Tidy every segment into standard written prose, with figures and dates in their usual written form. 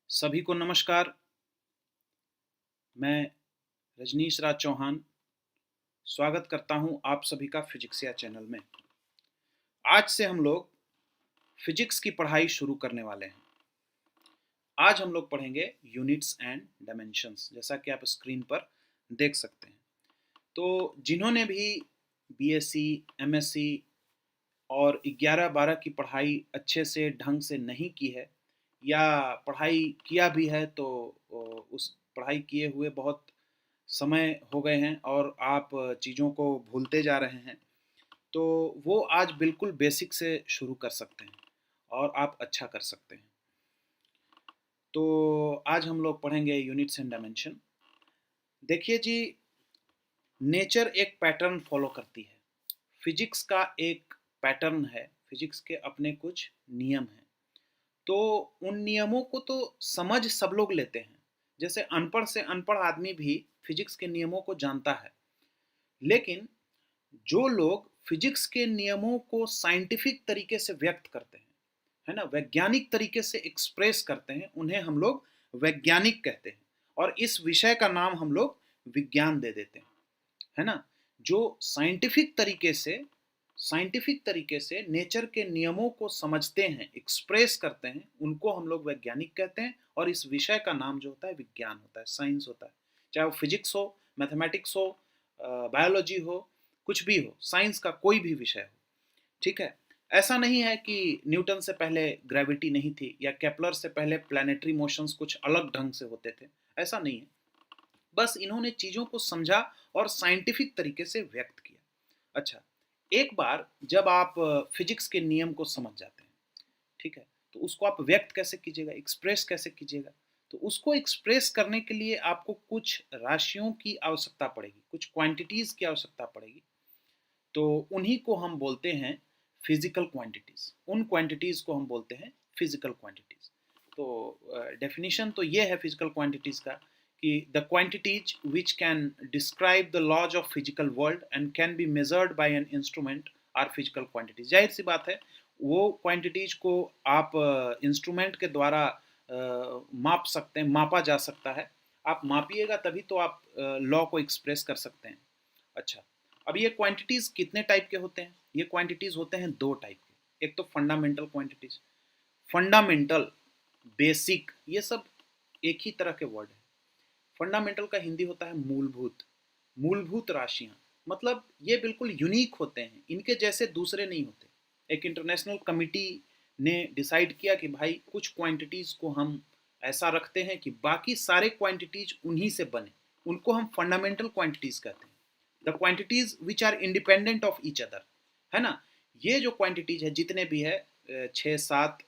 सभी को नमस्कार। मैं रजनीश राज चौहान स्वागत करता हूं आप सभी का फिजिक्सिया चैनल में। आज से हम लोग फिजिक्स की पढ़ाई शुरू करने वाले हैं। आज हम लोग पढ़ेंगे यूनिट्स एंड डायमेंशंस, जैसा कि आप स्क्रीन पर देख सकते हैं। तो जिन्होंने भी बीएससी, एमएससी और 11-12 की पढ़ाई अच्छे से ढंग से नहीं की है, या पढ़ाई किया भी है तो उस पढ़ाई किए हुए बहुत समय हो गए हैं और आप चीज़ों को भूलते जा रहे हैं, तो वो आज बिल्कुल बेसिक से शुरू कर सकते हैं और आप अच्छा कर सकते हैं। तो आज हम लोग पढ़ेंगे यूनिट्स एंड डायमेंशन। देखिए जी, नेचर एक पैटर्न फॉलो करती है। फिजिक्स का एक पैटर्न है, फिजिक्स के अपने कुछ नियम हैं। तो उन नियमों को तो समझ सब लोग लेते हैं, जैसे अनपढ़ से अनपढ़ आदमी भी फिजिक्स के नियमों को जानता है। लेकिन जो लोग फिजिक्स के नियमों को साइंटिफिक तरीके से व्यक्त करते हैं, है ना, वैज्ञानिक तरीके से एक्सप्रेस करते हैं, उन्हें हम लोग वैज्ञानिक कहते हैं। और इस विषय का नाम हम लोग विज्ञान दे देते हैं, है ना। जो साइंटिफिक तरीके से नेचर के नियमों को समझते हैं, एक्सप्रेस करते हैं, उनको हम लोग वैज्ञानिक कहते हैं। और इस विषय का नाम जो होता है विज्ञान होता है, साइंस होता है। चाहे वो फिजिक्स हो, मैथमेटिक्स हो, बायोलॉजी हो, कुछ भी हो, साइंस का कोई भी विषय हो, ठीक है। ऐसा नहीं है कि न्यूटन से पहले ग्रेविटी नहीं थी, या केपलर से पहले प्लैनेटरी मोशंस कुछ अलग ढंग से होते थे। ऐसा नहीं है, बस इन्होंने चीज़ों को समझा और साइंटिफिक तरीके से व्यक्त किया। अच्छा, एक बार जब आप फिजिक्स के नियम को समझ जाते हैं, ठीक है, तो उसको आप व्यक्त कैसे कीजिएगा, एक्सप्रेस कैसे कीजिएगा। तो उसको एक्सप्रेस करने के लिए आपको कुछ राशियों की आवश्यकता पड़ेगी, कुछ क्वांटिटीज़ की आवश्यकता पड़ेगी। तो उन्हीं को हम बोलते हैं फिजिकल क्वांटिटीज़। उन क्वांटिटीज़ को हम बोलते हैं फिजिकल क्वांटिटीज़। तो डेफिनेशन तो ये है फिजिकल क्वांटिटीज़ का कि the quantities which can describe the laws of physical world and can be measured by an instrument are physical quantities. जाहिर सी बात है, वो क्वांटिटीज को आप इंस्ट्रूमेंट के द्वारा माप सकते हैं, मापा जा सकता है। आप मापिएगा तभी तो आप लॉ को एक्सप्रेस कर सकते हैं। अच्छा, अब ये क्वांटिटीज़ कितने टाइप के होते हैं? ये क्वांटिटीज़ होते हैं दो टाइप के। एक तो फंडामेंटल क्वांटिटीज़। फंडामेंटल, बेसिक, ये सब एक ही तरह के वर्ड है। फंडामेंटल का हिंदी होता है मूलभूत। मूलभूत राशियाँ, मतलब ये बिल्कुल यूनिक होते हैं, इनके जैसे दूसरे नहीं होते। एक इंटरनेशनल कमिटी ने डिसाइड किया कि भाई कुछ क्वांटिटीज़ को हम ऐसा रखते हैं कि बाकी सारे क्वांटिटीज़ उन्हीं से बने, उनको हम फंडामेंटल क्वांटिटीज़ कहते हैं। The quantities which are independent of each other, है ना। ये जो क्वांटिटीज़ है, जितने भी है, 6-7,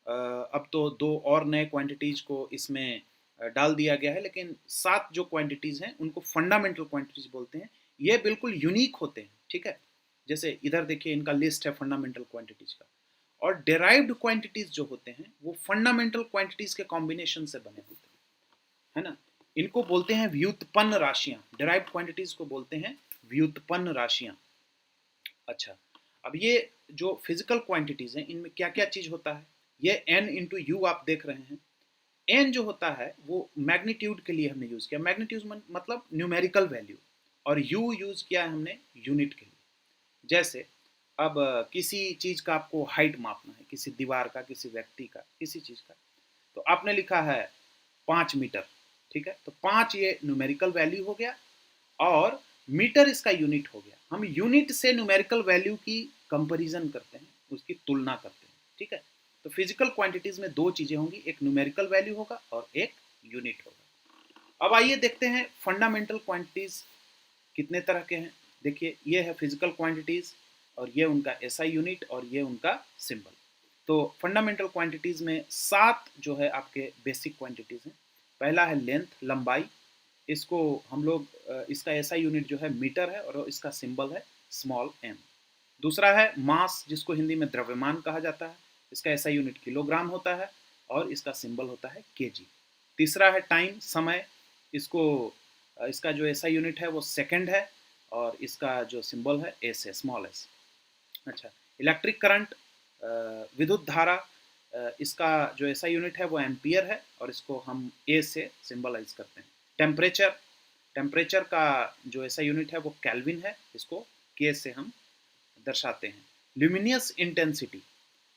अब तो दो और नए क्वांटिटीज़ को इसमें डाल दिया गया है, लेकिन 7 जो क्वांटिटीज़ हैं उनको फंडामेंटल क्वांटिटीज़ बोलते हैं। ये बिल्कुल यूनिक होते हैं, ठीक है। जैसे इधर देखिए, इनका लिस्ट है फंडामेंटल क्वांटिटीज़ का। और डेराइव्ड क्वांटिटीज़ जो होते हैं वो फंडामेंटल क्वांटिटीज़ के कॉम्बिनेशन से बने होते हैं, है ना। इनको बोलते हैं व्युत्पन्न राशियाँ। डेराइव्ड क्वांटिटीज़ को बोलते हैं व्युत्पन्न राशियाँ। अच्छा, अब ये जो फिजिकल क्वांटिटीज़ हैं, इनमें क्या क्या चीज़ होता है। ये n इंटू यू आप देख रहे हैं। एन जो होता है वो मैग्नीट्यूड के लिए हमने यूज़ किया। मैग्नीट्यूड मतलब न्यूमेरिकल वैल्यू, और यू यूज़ किया है हमने यूनिट के लिए। जैसे अब किसी चीज़ का आपको हाइट मापना है, किसी दीवार का, किसी व्यक्ति का, किसी चीज़ का, तो आपने लिखा है 5 मीटर, ठीक है। तो 5 ये न्यूमेरिकल वैल्यू हो गया, और मीटर इसका यूनिट हो गया। हम यूनिट से न्यूमेरिकल वैल्यू की कंपैरिजन करते हैं, उसकी तुलना करते हैं, ठीक है। तो फिजिकल क्वांटिटीज में दो चीजें होंगी, एक न्यूमेरिकल वैल्यू होगा और एक यूनिट होगा। अब आइए देखते हैं फंडामेंटल क्वांटिटीज कितने तरह के हैं। देखिए, ये है फिजिकल क्वांटिटीज, और ये उनका एसआई यूनिट, और ये उनका सिंबल। तो फंडामेंटल क्वांटिटीज में 7 जो है आपके बेसिक क्वांटिटीज हैं। पहला है लेंथ, लंबाई। इसको हम लोग इसका एसआई यूनिट जो है मीटर है, और इसका सिंबल है स्मॉल m। दूसरा है मास, जिसको हिंदी में द्रव्यमान कहा जाता है। इसका एसआई यूनिट किलोग्राम होता है, और इसका सिंबल होता है केजी। तीसरा है टाइम, समय। इसको इसका जो एसआई यूनिट है वो सेकंड है, और इसका जो सिंबल है एस है, स्मॉल एस। अच्छा, इलेक्ट्रिक करंट, विद्युत धारा, इसका जो ऐसा यूनिट है वो एम्पियर है और इसको हम ए से सिंबलाइज करते हैं। टेम्परेचर, टेम्परेचर का जो ऐसा यूनिट है वो केल्विन है, इसको के से हम दर्शाते हैं। ल्यूमिनियस इंटेंसिटी,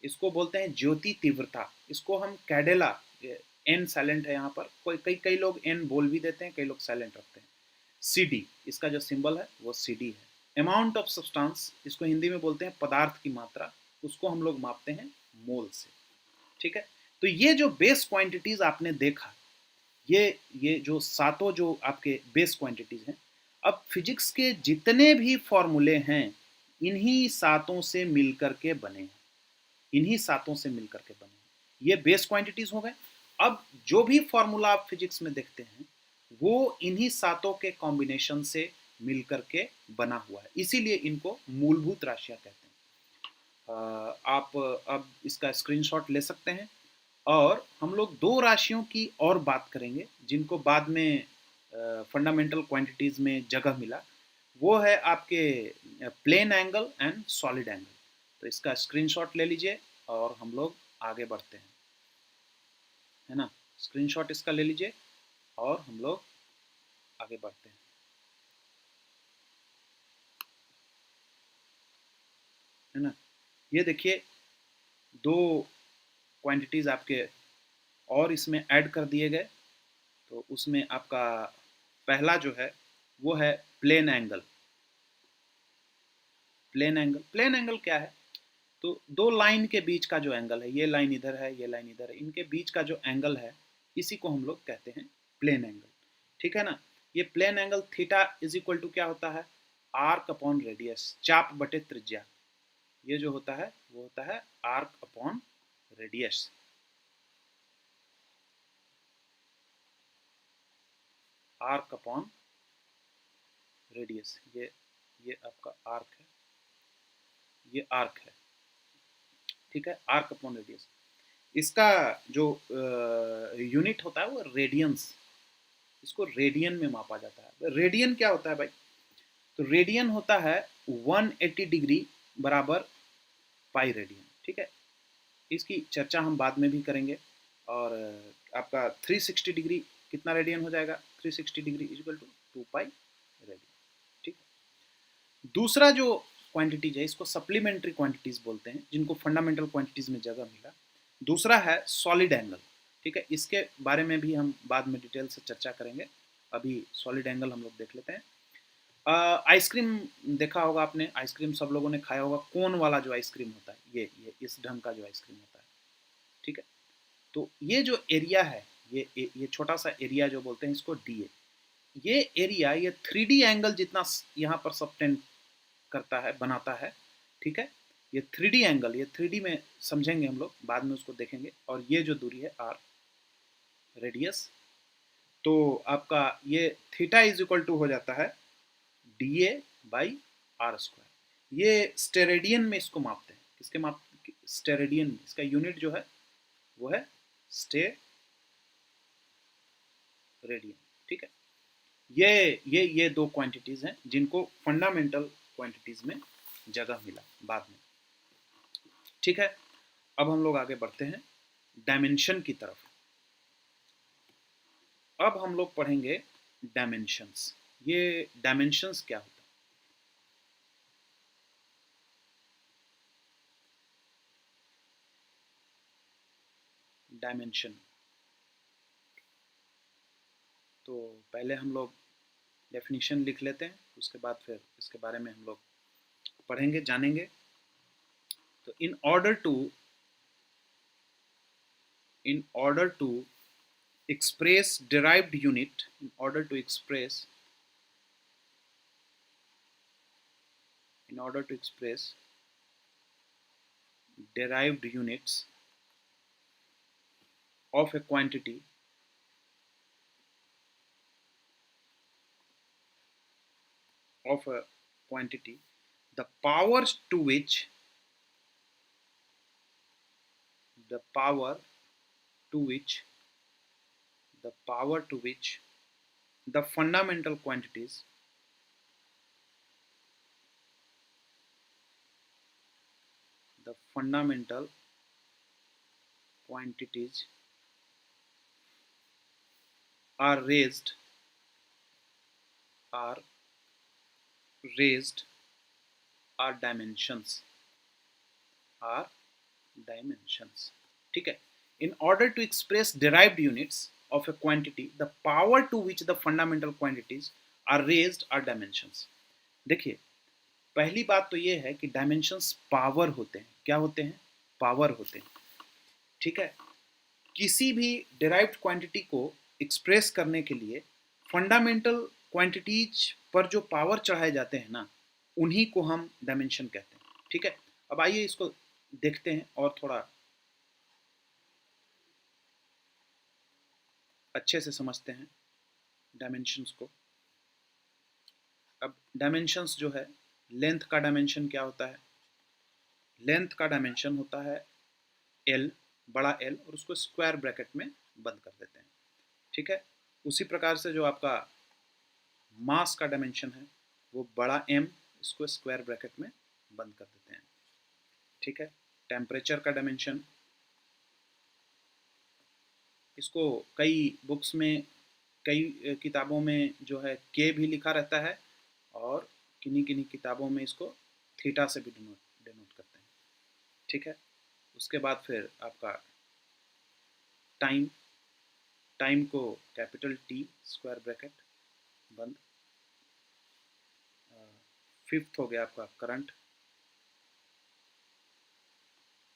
इसको बोलते हैं ज्योति तीव्रता, इसको हम कैडेला, एन साइलेंट है यहाँ पर, कोई कई कई लोग एन बोल भी देते हैं, कई लोग साइलेंट रखते हैं। सी डी, इसका जो सिंबल है वो सी डी है। अमाउंट ऑफ सब्सटेंस, इसको हिंदी में बोलते हैं पदार्थ की मात्रा, उसको हम लोग मापते हैं मोल से। ठीक है, तो ये जो बेस क्वांटिटीज आपने देखा, ये जो सातों जो आपके बेस क्वांटिटीज हैं, अब फिजिक्स के जितने भी फॉर्मूले हैं इन्हीं सातों से मिलकर के बने हैं, इन्हीं सातों से मिलकर के बने हैं। ये बेस क्वांटिटीज हो गए। अब जो भी फॉर्मूला आप फिजिक्स में देखते हैं वो इन्हीं सातों के कॉम्बिनेशन से मिलकर के बना हुआ है, इसीलिए इनको मूलभूत राशियां कहते हैं। आप अब इसका स्क्रीनशॉट ले सकते हैं और हम लोग दो राशियों की और बात करेंगे जिनको बाद में फंडामेंटल क्वांटिटीज में जगह मिला। वो है आपके plane angle and solid angle. तो इसका स्क्रीनशॉट ले लीजिए और हम लोग आगे बढ़ते हैं, है ना। स्क्रीनशॉट इसका ले लीजिए और हम लोग आगे बढ़ते हैं, है ना। ये देखिए दो क्वांटिटीज आपके और इसमें ऐड कर दिए गए। तो उसमें आपका पहला जो है वो है plane angle. Plane angle, plane angle क्या है? तो दो लाइन के बीच का जो एंगल है, ये लाइन इधर है, ये लाइन इधर है, इनके बीच का जो एंगल है इसी को हम लोग कहते हैं प्लेन एंगल। ठीक है ना। ये plane angle theta is equal to क्या होता है? आर्क अपॉन रेडियस, चाप बटे त्रिज्या। ये जो होता है वो होता है arc upon radius. Arc upon radius, ये आपका आर्क है, ये आर्क है। ठीक है, आर्क अपॉन रेडियस। इसका जो यूनिट होता है वो रेडियंस, इसको रेडियन में मापा जाता है। रेडियन क्या होता है भाई? तो रेडियन होता है 180 डिग्री बराबर पाई रेडियन। ठीक है, इसकी चर्चा हम बाद में भी करेंगे। और आपका 360 डिग्री कितना रेडियन हो जाएगा? 360 degree is equal to 2 pi radian. ठीक है, दूसरा जो क्वांटिटीज है इसको सप्लीमेंट्री क्वांटिटीज बोलते हैं, जिनको फंडामेंटल क्वांटिटीज में जगह मिला। दूसरा है सॉलिड एंगल। ठीक है, इसके बारे में भी हम बाद में डिटेल से चर्चा करेंगे। अभी सॉलिड एंगल हम लोग देख लेते हैं। आइसक्रीम देखा होगा आपने, आइसक्रीम सब लोगों ने खाया होगा, कोन वाला जो आइसक्रीम होता है, ये इस ढंग का जो आइसक्रीम होता है। ठीक है, तो ये जो एरिया है, ये छोटा सा एरिया जो बोलते हैं इसको डी ए, ये एरिया ये 3D एंगल जितना यहाँ पर सबटेंड करता है, बनाता है। ठीक है, ये 3D एंगल, ये 3D में समझेंगे हम लोग, बाद में उसको देखेंगे। और ये जो दूरी है आर, रेडियस, तो आपका ये थीटा इज इक्वल टू हो जाता है D A by R square. ये स्टेरेडियन में इसको मापते हैं, किसके माप? स्टेरेडियन में। इसका यूनिट जो है वो है स्टेरेडियन। ठीक है, ये दो क्वांटिटीज हैं जिनको फंडामेंटल क्वांटिटीज में जगह मिला बाद में। ठीक है, अब हम लोग आगे बढ़ते हैं डायमेंशन की तरफ। अब हम लोग पढ़ेंगे डायमेंशंस। ये डायमेंशंस क्या होता है? डायमेंशन, तो पहले हम लोग डेफिनेशन लिख लेते हैं, उसके बाद फिर इसके बारे में हम लोग पढ़ेंगे, जानेंगे। तो in order to express derived unit, in order to express derived units of a quantity, the power to which the power to which the fundamental quantities quantities are raised are raised are dimensions, ठीक है. In order to express derived units of a quantity, the power to which the fundamental quantities are raised are dimensions. देखिए, पहली बात तो ये है कि dimensions power होते हैं. क्या होते हैं? पावर होते हैं, ठीक है. किसी भी डिराइव्ड क्वांटिटी को एक्सप्रेस करने के लिए फंडामेंटल क्वांटिटीज पर जो पावर चढ़ाए जाते हैं ना, उन्हीं को हम डायमेंशन कहते हैं, ठीक है. अब आइए इसको देखते हैं और थोड़ा अच्छे से समझते हैं डायमेंशंस को. अब डायमेंशंस जो है, लेंथ का डायमेंशन क्या होता है? लेंथ का डायमेंशन होता है एल, बड़ा एल, और उसको स्क्वायर ब्रैकेट में बंद कर देते हैं, ठीक है. उसी प्रकार से जो आपका मास का डायमेंशन है, वो बड़ा एम, इसको स्क्वायर ब्रैकेट में बंद कर देते हैं, ठीक है. टेम्परेचर का डायमेंशन, इसको कई बुक्स में, कई किताबों में जो है के भी लिखा रहता है, और किन्हीं किन्हीं किताबों में इसको थीटा से भी डिनोट करते हैं, ठीक है. उसके बाद फिर आपका टाइम, टाइम को कैपिटल टी स्क्वायर ब्रैकेट बंद. फिफ्थ हो गया आपका करंट,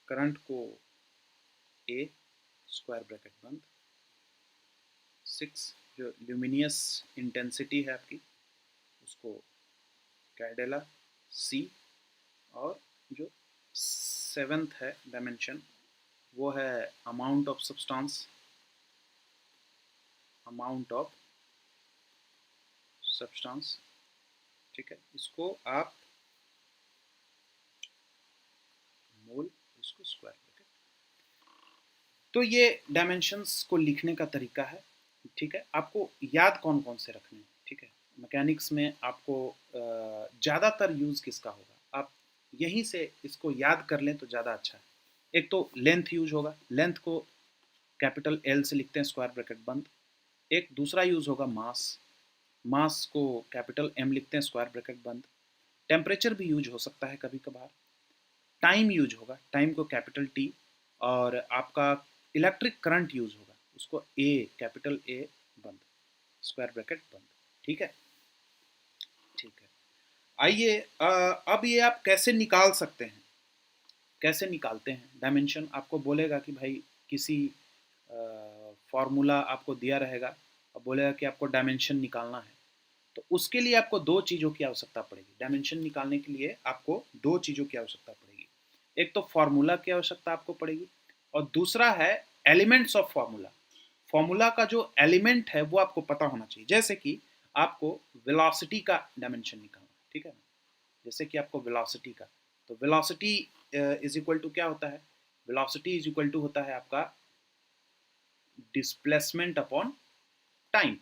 करंट को ए स्क्वायर ब्रैकेट बंद. 6 जो ल्यूमिनियस इंटेंसिटी है आपकी, उसको कैडेला सी. और जो 7th है डायमेंशन, वो है amount of substance, amount of substance, ठीक है. इसको आप मोल, इसको स्क्वायर ब्रैकेट. तो ये डायमेंशंस को लिखने का तरीका है, ठीक है. आपको याद कौन कौन से रखने हैं, ठीक है. मैकेनिक्स में आपको ज़्यादातर यूज़ किसका होगा, आप यहीं से इसको याद कर लें तो ज़्यादा अच्छा है. एक तो लेंथ यूज होगा, लेंथ को कैपिटल एल से लिखते हैं स्क्वायर ब्रैकेट बंद. एक दूसरा यूज होगा मास, मास को कैपिटल एम लिखते हैं स्क्वायर ब्रैकेट बंद. टेम्परेचर भी यूज हो सकता है कभी कभार. टाइम यूज होगा, टाइम को कैपिटल टी. और आपका इलेक्ट्रिक करंट यूज होगा, उसको ए कैपिटल ए बंद स्क्वायर ब्रैकेट बंद, ठीक है. ठीक है, आइए अब ये आप कैसे निकाल सकते हैं, कैसे निकालते हैं डायमेंशन. आपको बोलेगा कि भाई किसी फॉर्मूला आपको दिया रहेगा और बोलेगा कि आपको डायमेंशन निकालना है, तो उसके लिए आपको दो चीज़ों की आवश्यकता पड़ेगी. डायमेंशन निकालने के लिए आपको दो चीज़ों की आवश्यकता पड़ेगी. एक तो फार्मूला की आवश्यकता आपको पड़ेगी, और दूसरा है एलिमेंट्स ऑफ फार्मूला. फार्मूला का जो एलिमेंट है वो आपको पता होना चाहिए. जैसे कि आपको वेलोसिटी का डायमेंशन निकालना है, ठीक है ना. जैसे कि आपको वेलोसिटी का, तो वेलोसिटी इज इक्वल टू क्या होता है? वेलोसिटी इज इक्वल टू होता है आपका डिस्प्लेसमेंट अपॉन टाइम,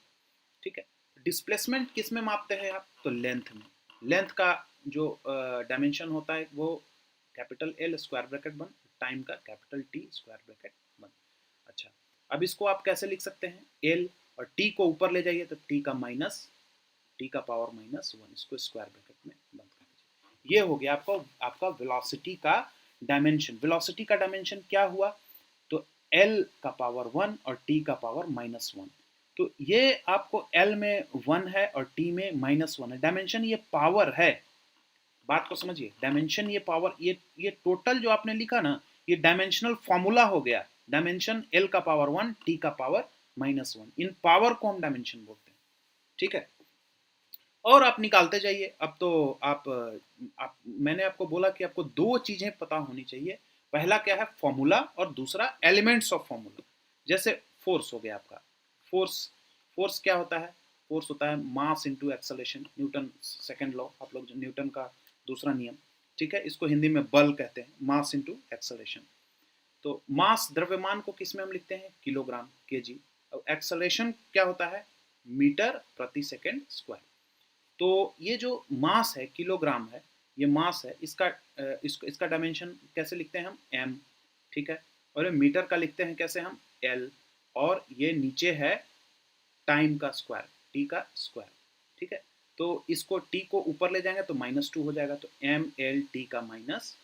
ठीक है. डिस्प्लेसमेंट किस में मापते हैं आप? तो लेंथ में. लेंथ का जो डायमेंशन होता है वो कैपिटल एल स्क्वायर ब्रैकेट बंद, टाइम का कैपिटल टी स्क्वायर ब्रैकेट बंद. अच्छा, अब इसको आप कैसे लिख सकते हैं? एल और टी को ऊपर ले जाइए तो टी का माइनस, टी का पावर -1, इसको स्क्वायर ब्रैकेट में बंद कर दीजिए. ये हो गया आपका वेलोसिटी का डायमेंशन. वेलोसिटी का डायमेंशन क्या हुआ? तो एल का पावर 1 और टी का पावर -1. तो ये आपको एल में 1 है और टी में -1 है. डायमेंशन ये पावर है, बात को समझिए. डायमेंशन ये पावर, ये टोटल जो आपने लिखा ना, ये डायमेंशनल फॉर्मूला हो गया. डायमेंशन एल का पावर 1, टी का पावर -1. इन पावर को हम डायमेंशन बोलते हैं, ठीक है. और आप निकालते जाइए. अब तो मैंने आपको बोला कि आपको दो चीजें पता होनी चाहिए. पहला क्या है? फॉर्मूला, और दूसरा एलिमेंट्स ऑफ फॉर्मूला. जैसे फोर्स हो गया आपका. फोर्स, फोर्स क्या होता है? फोर्स होता है mass into acceleration. Newton second law, आप लोग न्यूटन का दूसरा नियम, ठीक है. इसको हिंदी में बल कहते हैं, मास इनटू एक्सेलरेशन. तो मास, द्रव्यमान को किस में हम लिखते हैं? Kilogram, KG. अब एक्सेलरेशन क्या होता है? मीटर प्रति सेकंड स्क्वायर. तो ये जो मास है, किलोग्राम है, ये मास है. इसका डायमेंशन कैसे लिखते हैं हम? एम, ठीक है. और ये मीटर का लिखते हैं कैसे हम, एल, और ये नीचे है टाइम का स्क्वायर, टी का स्क्वायर, ठीक है। तो इसको टी को ऊपर ले जाएंगे तो -2 हो जाएगा, तो ml/t का -2।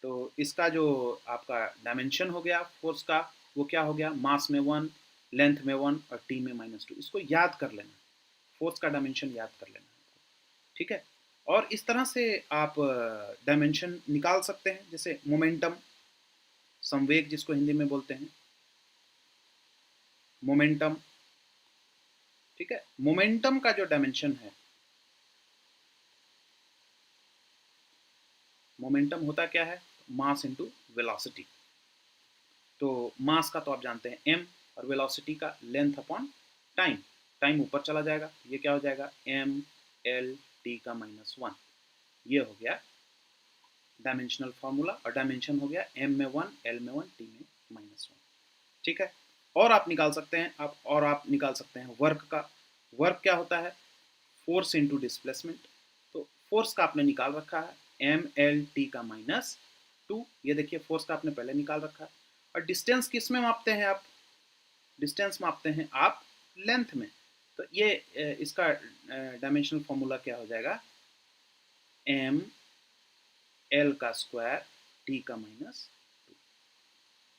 तो इसका जो आपका डायमेंशन हो गया फोर्स का, वो क्या हो गया, मास में 1, लेंथ में 1 और टी में -2। इसको याद कर लेना, फोर्स का डायमेंशन याद कर लेना, ठीक है। और इस तरह से आप डायमेंशन निकाल सकते हैं, जैसे मोमेंटम, संवेग जिसको हिंदी में बोलते हैं, मोमेंटम, ठीक है। मोमेंटम का जो डायमेंशन है, मोमेंटम होता क्या है, मास इनटू वेलोसिटी। तो मास का तो आप जानते हैं m, और वेलोसिटी का लेंथ अपॉन टाइम, टाइम ऊपर चला जाएगा, ये क्या हो जाएगा ml/t का -1। ये हो गया डायमेंशनल फार्मूला, और डायमेंशन हो गया m में 1, l में 1, t में -1, ठीक है। और आप निकाल सकते हैं, आप निकाल सकते हैं वर्क का। वर्क क्या होता है, फोर्स इनटू डिस्प्लेसमेंट। तो फोर्स का आपने निकाल रखा है ml/t का -2, ये देखिए फोर्स का आपने पहले निकाल रखा है। और डिस्टेंस किस में मापते हैं आप, डिस्टेंस मापते हैं आप लेंथ में। तो ये इसका डायमेंशनल फॉर्मूला क्या हो जाएगा, m l का स्क्वायर t का -2,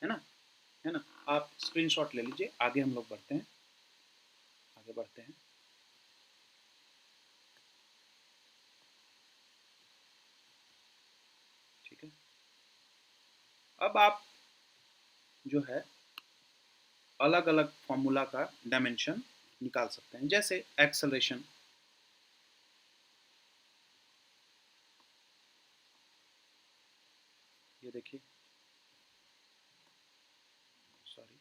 है ना, है ना। आप स्क्रीनशॉट ले लीजिए, आगे हम लोग बढ़ते हैं, आगे बढ़ते हैं। ठीक है, अब आप जो है अलग अलग फॉर्मूला का डायमेंशन निकाल सकते हैं, जैसे एक्सेलरेशन, ये देखिए, सॉरी,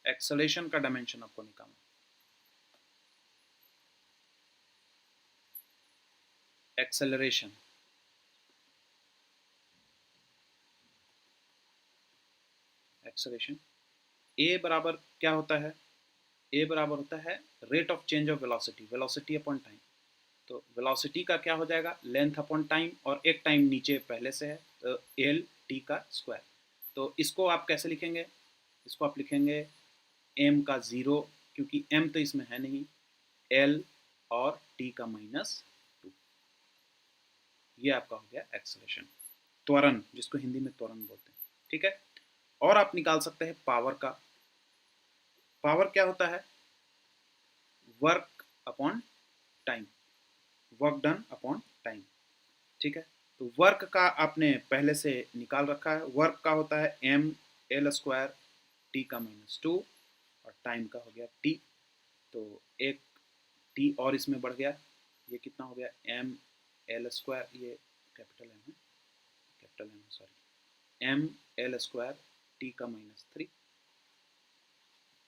एक्सेलरेशन का डायमेंशन आपको निकालना, एक्सेलरेशन, एक्सेलरेशन ए बराबर क्या होता है, ए बराबर होता है rate of change of velocity, velocity upon time. तो वेलोसिटी का क्या हो जाएगा, लेंथ अपॉन टाइम, और एक टाइम नीचे पहले से है, तो एल टी का स्क्वायर। तो इसको आप कैसे लिखेंगे, इसको आप लिखेंगे एम का ज़ीरो, क्योंकि एम तो इसमें है नहीं, एल और टी का -2, ये आपका हो गया एक्सेलरेशन, त्वरण, जिसको हिंदी में त्वरण बोलते हैं, ठीक है। और आप निकाल सकते हैं पावर का। पावर क्या होता है, work upon time, work done upon time, ठीक है। तो वर्क का आपने पहले से निकाल रखा है, वर्क का होता है ml² t का -2, और टाइम का हो गया t। तो एक t और इसमें बढ़ गया, ये कितना हो गया ml², ये कैपिटल एम है, capital M, sorry, ml² t का -3,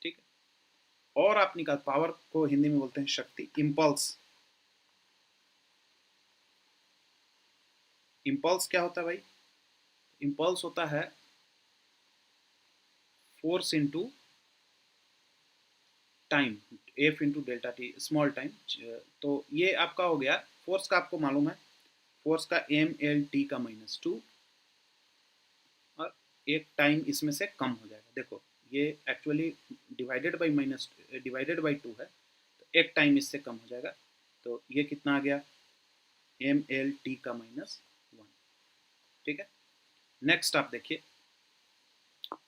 ठीक है। और आप निकाल, पावर को हिंदी में बोलते हैं शक्ति, इम्पल्स। इम्पल्स क्या होता है भाई, इम्पल्स होता है force into time, F into delta T, small time. तो ये आपका हो गया, फोर्स का आपको मालूम है, फोर्स का ml/t का -2, और एक टाइम इसमें से कम हो जाएगा, देखो ये एक्चुअली डिवाइडेड बाई 2 है, तो एक टाइम इससे कम हो जाएगा, तो ये कितना आ गया ml/t का -1, ठीक है। नेक्स्ट आप देखिए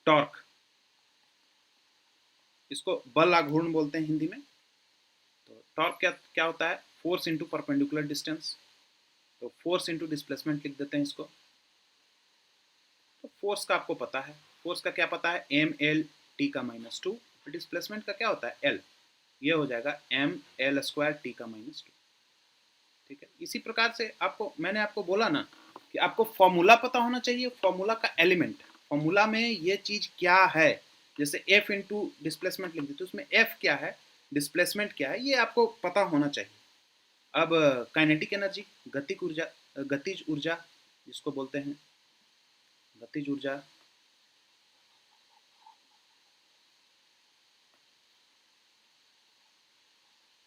टॉर्क, इसको बल आघूर्ण बोलते हैं हिंदी में। तो टॉर्क क्या क्या होता है, फोर्स इंटू परपेंडिकुलर डिस्टेंस। तो फोर्स इंटू डिस्प्लेसमेंट लिख देते हैं इसको। तो फोर्स का आपको पता है, फोर्स का क्या पता है, ml/t का -2, डिस्प्लेसमेंट का क्या होता है, l, ये हो जाएगा ml² t का -2, ठीक है। इसी प्रकार से आपको, मैंने आपको बोला ना कि आपको फॉर्मूला पता होना चाहिए, फॉर्मूला का एलिमेंट, फॉर्मूला में ये चीज क्या है, जैसे f इंटू डिस्प्लेसमेंट लिख देते, उसमें f क्या है, डिस्प्लेसमेंट क्या है, ये आपको पता होना चाहिए। अब काइनेटिक एनर्जी, गतिज ऊर्जा, गतिज ऊर्जा जिसको बोलते हैं, गतिज ऊर्जा,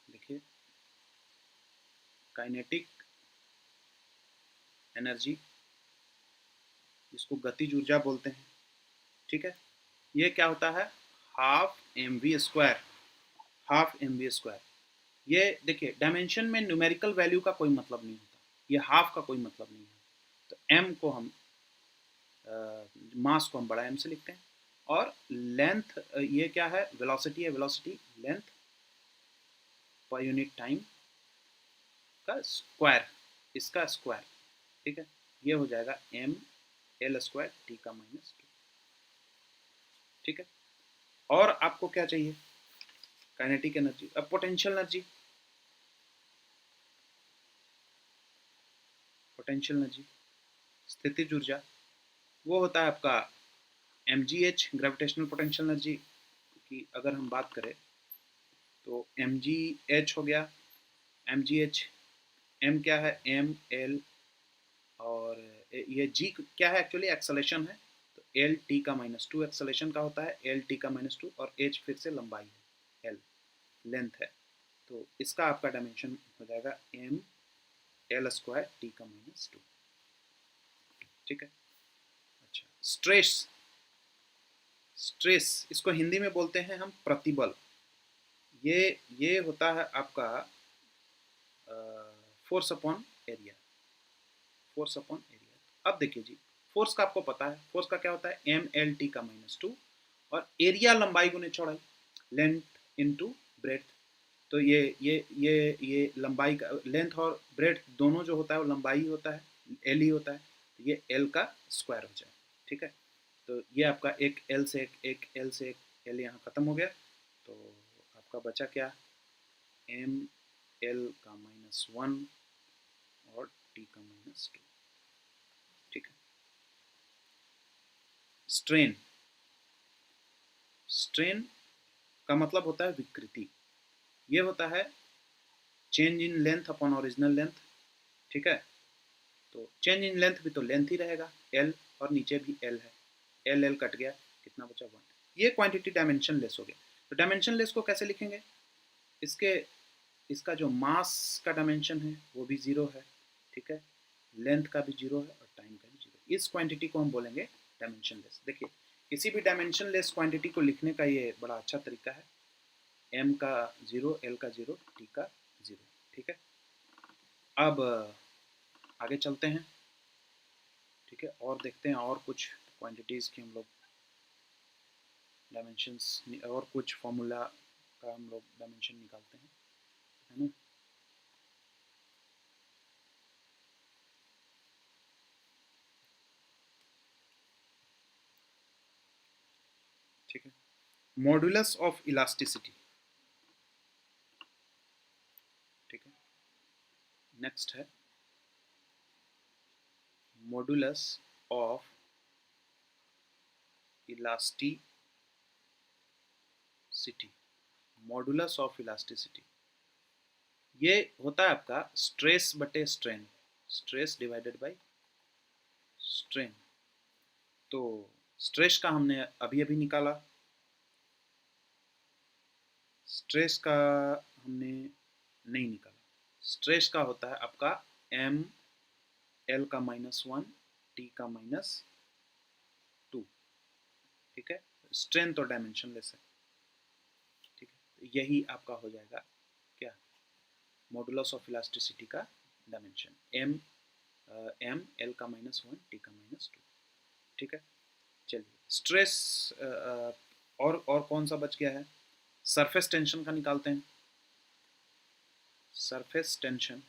देखिए काइनेटिक एनर्जी इसको गतिज ऊर्जा बोलते हैं, ठीक है। ये क्या होता है, half M V square, half M V square. ये देखिए डायमेंशन में न्यूमेरिकल वैल्यू का कोई मतलब नहीं होता, ये हाफ का कोई मतलब नहीं है। तो एम को हम मास को हम बड़ा एम से लिखते हैं, और लेंथ ये क्या है, वेलोसिटी है, velocity length per unit time का स्क्वायर, इसका स्क्वायर, ठीक है। ये हो जाएगा एम एल स्क्वायर टी का -2, ठीक है। और आपको क्या चाहिए, काइनेटिक एनर्जी। अब पोटेंशियल एनर्जी, पोटेंशियल एनर्जी स्थितिज ऊर्जा, वो होता है आपका M G H, gravitational potential energy की अगर हम बात करें तो एम जी एच हो गया, एम जी एच, एम क्या है, एम एल, और ये जी क्या है, एक्चुअली एक्सेलेरेशन है, तो एल टी का -2 एक्सेलेरेशन का होता है, एल टी का -2, और एच फिर से लंबाई है, एल लेंथ है, तो इसका आपका डायमेंशन हो जाएगा एम एल स्क्वायर टी का -2, ठीक है। अच्छा, स्ट्रेस, स्ट्रेस इसको हिंदी में बोलते हैं हम प्रतिबल। ये होता है आपका force upon area, force upon area. अब देखिए जी, फोर्स का आपको पता है, फोर्स का क्या होता है, एम एल टी का -2, और एरिया लंबाई गुने चौड़ाई, लेंथ इनटू ब्रेड्थ। तो ये लंबाई का, लेंथ और ब्रेड्थ दोनों जो होता है वो लंबाई होता है, एल ही होता है, तो ये एल का स्क्वायर हो जाए, ठीक है। तो ये आपका एक एल से एक एल से एक एल यहाँ खत्म हो गया, तो आपका बचा क्या, एम एल का -1 और टी का -2, ठीक है। स्ट्रेन, स्ट्रेन का मतलब होता है विकृति, ये होता है change in length upon original length, ठीक है। तो चेंज इन लेंथ भी तो लेंथ ही रहेगा एल, और नीचे भी एल है, एल एल कट गया, कितना बचा 1। ये क्वांटिटी डायमेंशन लेस हो गया। तो डायमेंशन लेस को कैसे लिखेंगे, इसके, इसका जो मास का डायमेंशन है वो भी 0 है, ठीक है, लेंथ का भी 0 है, और टाइम का भी 0। इस क्वांटिटी को हम बोलेंगे डायमेंशन लेस। देखिए किसी भी डायमेंशन लेस क्वांटिटी को लिखने का ये बड़ा अच्छा तरीका है, एम का 0, एल का 0, टी का 0, ठीक है। अब आगे चलते हैं, ठीक है, और देखते हैं और कुछ क्वांटिटीज़ की हम लोग डायमेंशंस, और कुछ फॉर्मूला का हम लोग डायमेंशन निकालते हैं, है ना। ठीक है, मॉडुलस ऑफ इलास्टिसिटी, ठीक है। नेक्स्ट है modulus of elasticity, modulus of elasticity, ये होता है आपका स्ट्रेस बटे strain, stress divided by strain. तो स्ट्रेस का हमने अभी अभी निकाला, स्ट्रेस का हमने नहीं निकाला, स्ट्रेस का होता है आपका एम एल का -1, टी का -2, ठीक है। स्ट्रेन तो डायमेंशन लेस है, ठीक है। तो यही आपका हो जाएगा क्या, मॉडुलस ऑफ इलास्टिसिटी का डायमेंशन, एम एम एल का -1, टी का -2, ठीक है। चलिए स्ट्रेस, और कौन सा बच गया है, सरफेस टेंशन का निकालते हैं। सरफेस टेंशन,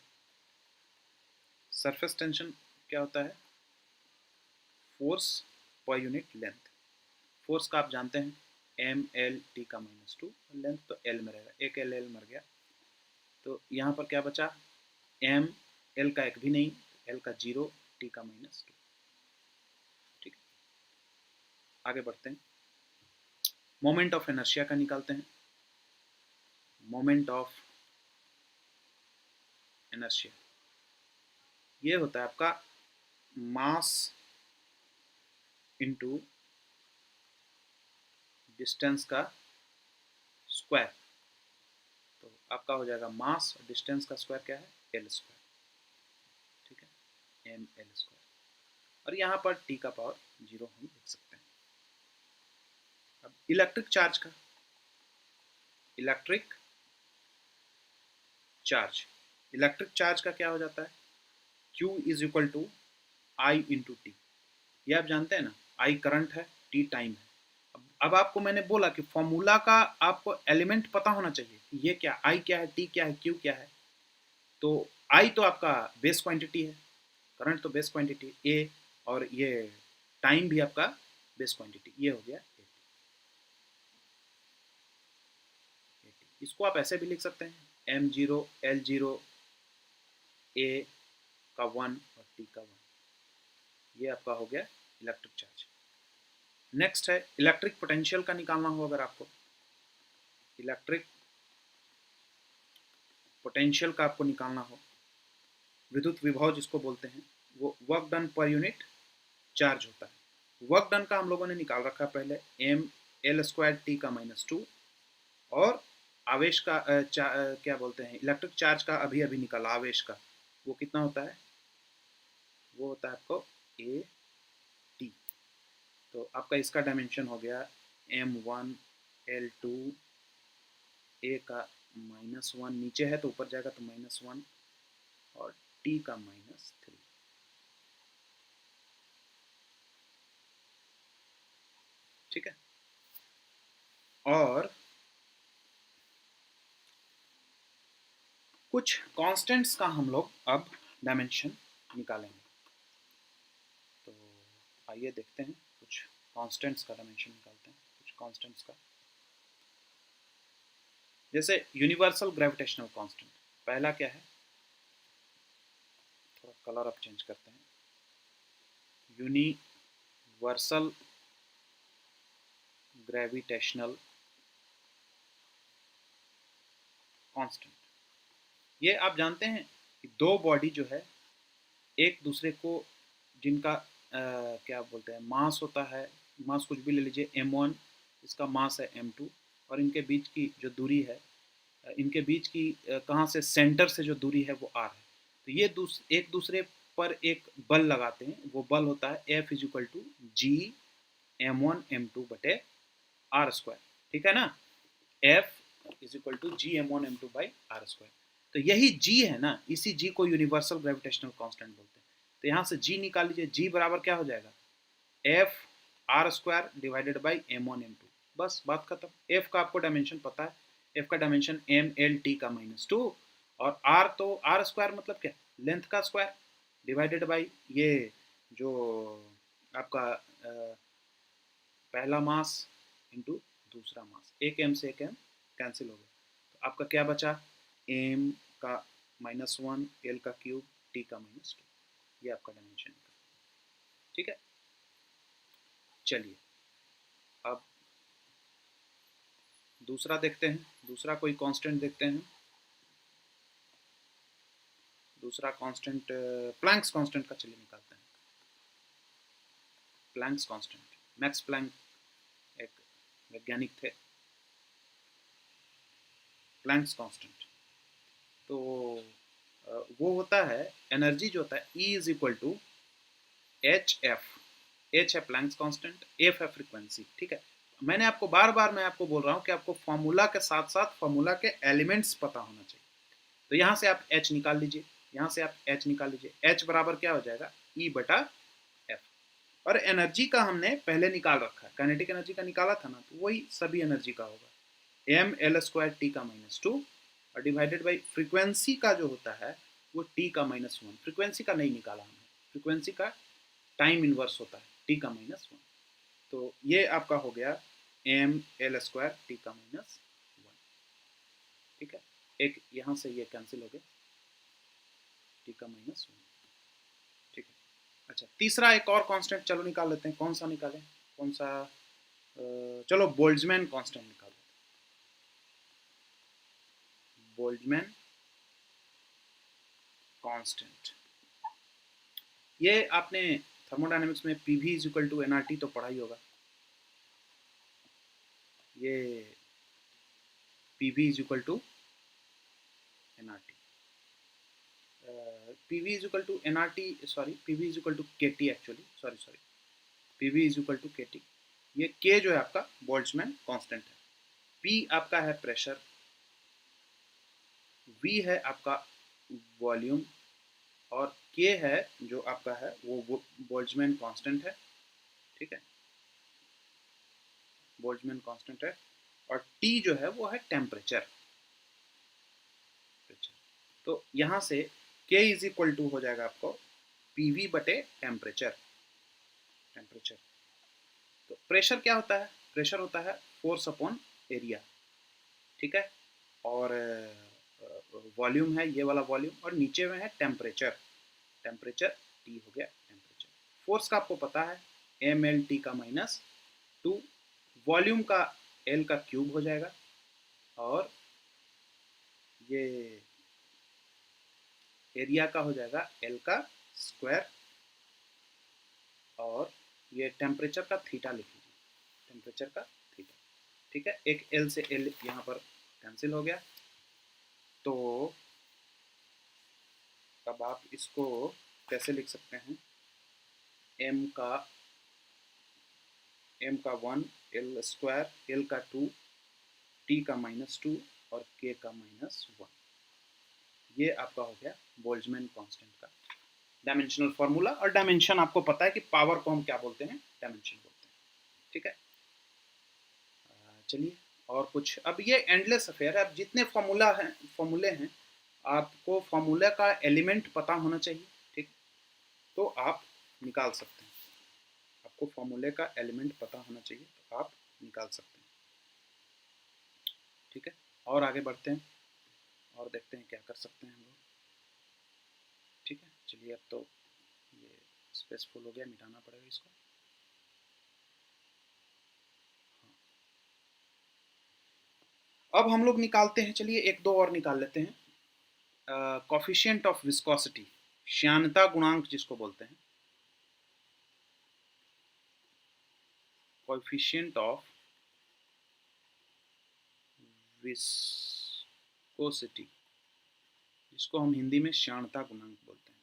सरफेस टेंशन क्या होता है, force per unit length. Force का आप जानते हैं एम एल टी का -2, लेंथ तो एल में रहेगा, एक एल एल मर गया, तो यहाँ पर क्या बचा, एम एल का एक भी नहीं, एल का 0, टी का -2, ठीक है। आगे बढ़ते हैं, मोमेंट ऑफ इनर्शिया का निकालते हैं। मोमेंट ऑफ इनर्शिया ये होता है आपका मास इनटू डिस्टेंस का स्क्वायर। तो आपका हो जाएगा मास और डिस्टेंस का स्क्वायर क्या है, एल स्क्वायर, ठीक है, एम एल स्क्वायर। और यहाँ पर t का पावर 0 हम लिख सकते हैं। अब इलेक्ट्रिक चार्ज का, इलेक्ट्रिक चार्ज का क्या हो जाता है, Q is equal to I into T. ये आप जानते हैं ना, आई करंट है, टी टाइम है। अब आपको मैंने बोला कि फॉर्मूला का आपको एलिमेंट पता होना चाहिए, ये क्या, आई क्या है, टी क्या है, क्यू क्या है। तो आई तो आपका बेस क्वांटिटी है, करंट तो बेस क्वांटिटी ए, और ये टाइम भी आपका बेस क्वांटिटी, ये हो गया ए। इसको आप ऐसे भी लिख सकते हैं, m0 L0 ए का 1 और टी का 1। ये आपका हो गया इलेक्ट्रिक चार्ज। नेक्स्ट है इलेक्ट्रिक पोटेंशियल का निकालना हो अगर आपको, इलेक्ट्रिक पोटेंशियल का आपको निकालना हो, विद्युत विभव जिसको बोलते हैं, वो work done per unit charge होता है। वर्क डन का हम लोगों ने निकाल रखा पहले, एम एल स्क्वायर टी का -2, और आवेश का क्या बोलते हैं, इलेक्ट्रिक चार्ज का अभी अभी निकाला आवेश का, वो कितना होता है, वो होता है आपको ए टी। तो आपका इसका डायमेंशन हो गया m1 L2 ए का -1, नीचे है तो ऊपर जाएगा तो -1, और टी का -3। ठीक है, और कुछ कांस्टेंट्स का हम लोग अब डायमेंशन निकालेंगे। तो आइए देखते हैं, कुछ कांस्टेंट्स का डायमेंशन निकालते हैं, कुछ कांस्टेंट्स का। जैसे यूनिवर्सल ग्रेविटेशनल कांस्टेंट, पहला क्या है, थोड़ा कलर अब चेंज करते हैं, यूनिवर्सल ग्रेविटेशनल कांस्टेंट। ये आप जानते हैं कि दो बॉडी जो है एक दूसरे को, जिनका क्या बोलते हैं, मास होता है, मास कुछ भी ले लीजिए, m1, इसका मास है m2, और इनके बीच की जो दूरी है, इनके बीच की कहाँ से, सेंटर से जो दूरी है वो r है। तो ये एक दूसरे पर एक बल लगाते हैं, वो बल होता है F is equal to G m1 m2 बटे r स्क्वायर। ठीक है ना, F is equal to G m1 m2 by r square. तो यही g है ना, इसी g को यूनिवर्सल ग्रेविटेशनल कांस्टेंट बोलते हैं। तो यहाँ से g निकाल लीजिए, g बराबर क्या हो जाएगा, F r square divided by m1 m2, बस बात खत्म। F का आपको डायमेंशन पता है, F का डायमेंशन m/L/T का -2, और r तो r स्क्वायर मतलब क्या, लेंथ का स्क्वायर, डिवाइडेड बाई ये जो आपका पहला मास इंटू दूसरा मास, एक m से एक m कैंसिल हो गया, तो आपका क्या बचा, m का -1, L का क्यूब, T का -2, ये आपका डायमेंशन है। ठीक है, चलिए अब दूसरा देखते हैं, दूसरा कोई कांस्टेंट देखते हैं। दूसरा कांस्टेंट प्लैंक्स कांस्टेंट का चलिए निकालते हैं। प्लैंक्स कांस्टेंट, मैक्स प्लैंक एक वैज्ञानिक थे। प्लैंक्स कांस्टेंट तो वो होता है, एनर्जी जो होता है E is equal to H F. H है प्लैंक्स कांस्टेंट, एफ है फ्रीक्वेंसी। ठीक है, मैंने आपको बार बार मैं आपको बोल रहा हूँ कि आपको फॉर्मूला के साथ साथ फॉर्मूला के एलिमेंट्स पता होना चाहिए। तो यहाँ से आप एच निकाल लीजिए, यहाँ से आप एच निकाल लीजिए, एच बराबर क्या हो जाएगा, ई बटा एफ। और एनर्जी का हमने पहले निकाल रखा है, काइनेटिक एनर्जी का निकाला था ना, तो वही सभी एनर्जी का होगा, एम एल स्क्वायर टी का -2, और डिवाइडेड बाई फ्रीक्वेंसी का जो होता है वो टी का -1। फ्रीक्वेंसी का नहीं निकाला हमने, फ्रीक्वेंसी का टाइम इनवर्स होता है, टी का -1। तो ये आपका हो गया एम एल स्क्वायर टी का -1। ठीक है, एक यहाँ से ये कैंसिल हो गया, टी का -1। ठीक है, अच्छा तीसरा एक और कांस्टेंट चलो निकाल लेते हैं, कौन सा निकालें, कौन सा, चलो बोल्ट्जमैन कांस्टेंट निकाल लेते हैं, बोल्ट्जमैन कांस्टेंट। ये आपने थर्मोडायनेमिक्स में P V is equal to N R T तो पढ़ा ही होगा। ये P V is equal to N R T, PV is equal to NRT, sorry PV is equal to KT actually, sorry PV is equal to KT। ये K जो है आपका Boltzmann constant है, P आपका है प्रेशर, V है आपका volume, और K है जो आपका है वो बोल्ट्जमैन कांस्टेंट है, ठीक है, बोल्ट्जमैन कांस्टेंट है, और T जो है वो है टेम्परेचर। तो यहाँ से K इज इक्वल टू हो जाएगा आपको PV बटे टेम्परेचर। तो प्रेशर क्या होता है? प्रेशर होता है फोर्स अपॉन एरिया, ठीक है, और वॉल्यूम है ये वाला वॉल्यूम, और नीचे में है टेम्परेचर, टेम्परेचर T हो गया टेम्परेचर। फोर्स का आपको पता है MLT का -2, वॉल्यूम का L का क्यूब हो जाएगा, और ये एरिया का हो जाएगा L का स्क्वायर, और ये टेम्परेचर का थीटा लिख लीजिए, टेम्परेचर का थीटा, ठीक है। एक L से L यहाँ पर कैंसिल हो गया, तो अब आप इसको कैसे लिख सकते हैं? M का 1, L स्क्वायर, L का 2, T का -2 और K का -1। ये आपका हो गया बोल्ट्जमैन कांस्टेंट का डायमेंशनल फार्मूला। और डायमेंशन आपको पता है कि पावर को हम क्या बोलते हैं? डायमेंशन बोलते हैं, ठीक है। चलिए, और कुछ, अब ये एंडलेस अफेयर है। अब जितने फॉर्मूले हैं आपको फॉर्मूला का एलिमेंट पता होना चाहिए, ठीक, तो आप निकाल सकते हैं। आपको फॉर्मूले का एलिमेंट पता होना चाहिए तो आप निकाल सकते हैं, ठीक है। और आगे बढ़ते हैं और देखते हैं क्या कर सकते हैं हम लोग, ठीक है। चलिए, अब तो ये स्पेस फुल हो गया, मिटाना पड़ेगा इसको। अब हम लोग निकालते हैं, चलिए एक दो और निकाल लेते हैं। कोफिशिएंट ऑफ विस्कोसिटी, श्यानता गुणांक जिसको बोलते हैं, कोफिशिएंट ऑफ विस्कोसिटी, जिसको हम हिंदी में श्यानता गुणांक बोलते हैं।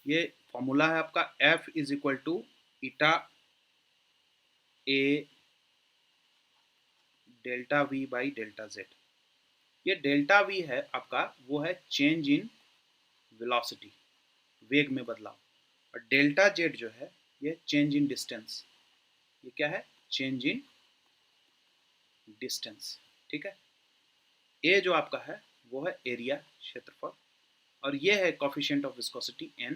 ये फॉर्मूला है आपका F is equal to eta A delta V by delta Z। ये डेल्टा V है आपका, वो है चेंज इन वेलोसिटी, वेग में बदलाव, और डेल्टा Z जो है ये चेंज इन डिस्टेंस। ये क्या है? चेंज इन डिस्टेंस, ठीक है। ए जो आपका है वो है एरिया, क्षेत्रफल, और ये है कोफिशिएंट ऑफ विस्कोसिटी N,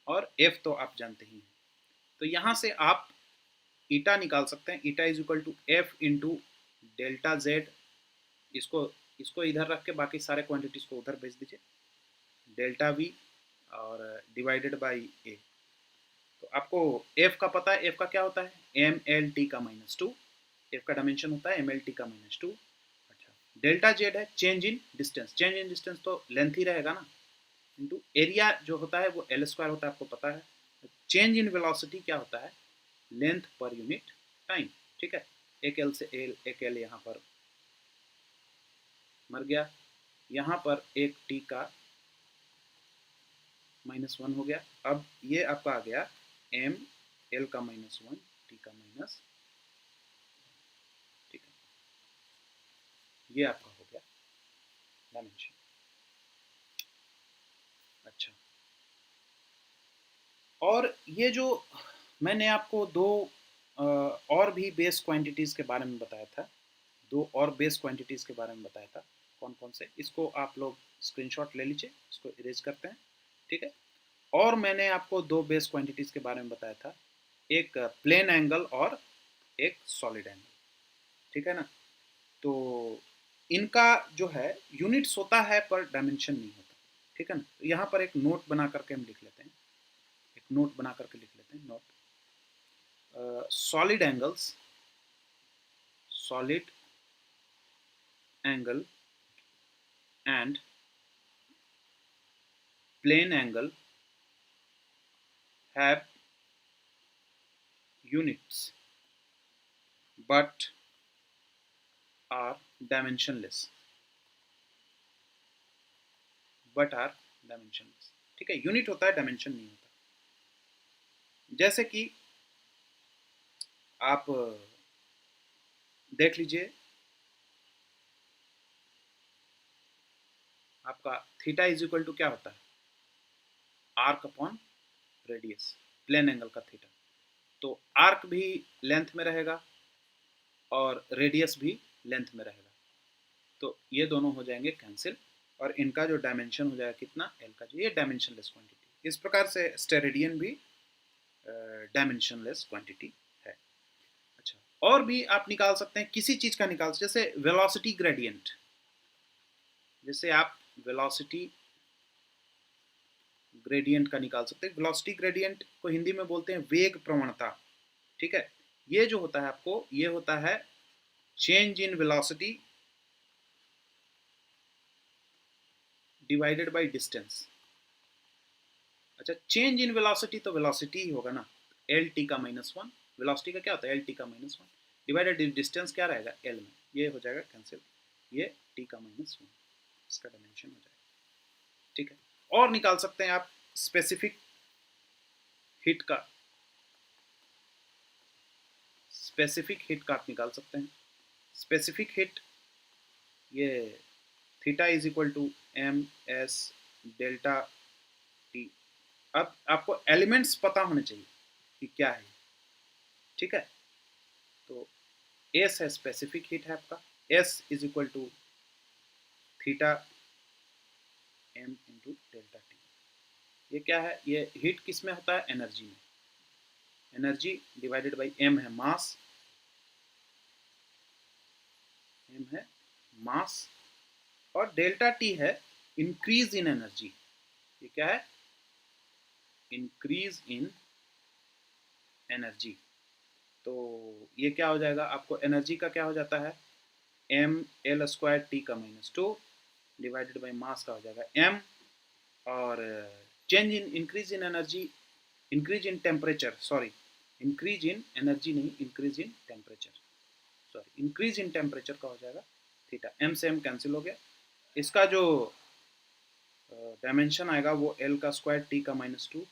और F तो आप जानते ही हैं। तो यहाँ से आप ईटा निकाल सकते हैं। Eta is equal to F into delta Z, इसको इधर रख के बाकी सारे क्वांटिटीज को उधर भेज दीजिए, डेल्टा V और डिवाइडेड बाई A। तो आपको F का पता है, F का क्या होता है? MLT का -2, F का डायमेंशन होता है MLT का -2। अच्छा, डेल्टा Z है change in distance, change in distance तो लेंथ ही रहेगा ना, इंटू एरिया जो होता है वो L स्क्वायर होता है, आपको पता है। चेंज इन वेलोसिटी क्या होता है? लेंथ पर यूनिट टाइम, ठीक है। एक L से एक L यहाँ पर मर गया, यहाँ पर एक T का -1 हो गया। अब ये आपका आ गया M L का -1 T का माइनस, ठीक है, ये आपका हो गया डायमेंशन। अच्छा, और ये जो मैंने आपको दो और भी बेस क्वांटिटीज़ के बारे में बताया था, दो और बेस क्वांटिटीज़ के बारे में बताया था, कौन कौन से, इसको आप लोग स्क्रीनशॉट ले लीजिए, इसको इरेज करते हैं, ठीक है। और मैंने आपको दो बेस क्वांटिटीज़ के बारे में बताया था, एक प्लेन एंगल और एक सॉलिड एंगल, ठीक है ना। तो इनका जो है यूनिट्स होता है पर डायमेंशन नहीं होता, ठीक है ना। तो यहाँ पर एक नोट बना करके हम लिख लेते हैं, एक नोट बना करके लिख लेते हैं, note, solid angles, solid angle and plane angle have units but are dimensionless, but are dimensionless। ठीक है, यूनिट होता है, डायमेंशन नहीं होता। जैसे कि आप देख लीजिए, आपका थीटा इज इक्वल टू क्या होता है, arc upon radius, plane angle का थीटा। तो आर्क भी लेंथ में रहेगा और रेडियस भी लेंथ में रहेगा, तो ये दोनों हो जाएंगे कैंसिल, और इनका जो डायमेंशन हो जाएगा कितना, एल का, जो ये डायमेंशनलेस क्वांटिटी। इस प्रकार से स्टेरेडियन भी डायमेंशनलेस क्वांटिटी है। अच्छा, और भी आप निकाल सकते हैं किसी चीज़ का निकाल, जैसे वेलोसिटी ग्रेडियंट, जैसे आप वेलोसिटी ग्रेडियंट का निकाल सकते हैं। वेलोसिटी ग्रेडियंट को हिंदी में बोलते हैं वेग प्रवणता, ठीक है। ये जो होता है आपको, ये होता है change in velocity divided by distance. अच्छा, चेंज इन वेलोसिटी तो वेलोसिटी ही होगा ना, एल टी का -1, वेलोसिटी का क्या होता है, एल टी का -1 डिवाइडेड डिस्टेंस क्या रहेगा, एल में, ये हो जाएगा कैंसिल, ये टी का -1, इसका डायमेंशन हो जाएगा, ठीक है। और निकाल सकते हैं आप स्पेसिफिक हिट का, स्पेसिफिक हिट का आप निकाल सकते हैं। स्पेसिफिक हिट, ये theta is equal to M S delta T. अब आपको एलिमेंट्स पता होने चाहिए कि क्या है, ठीक है। तो एस है स्पेसिफिक हीट है आपका, S is equal to theta M into delta T. ये क्या है, ये हीट किस में होता है, एनर्जी में, एनर्जी डिवाइडेड बाई एम है मास, एम है मास, और डेल्टा टी है इंक्रीज इन एनर्जी। ये क्या है, इंक्रीज इन एनर्जी। तो ये क्या हो जाएगा, आपको एनर्जी का क्या हो जाता है, एम एल स्क्वायर टी का -2 डिवाइडेड बाई मास का हो जाएगा एम, और change in increase in energy, increase in temperature, sorry increase in energy नहीं, increase in temperature, sorry increase in temperature का हो जाएगा थीटा, एम से एम कैंसिल हो गया। इसका जो डायमेंशन आएगा वो एल का स्क्वायर टी का -2,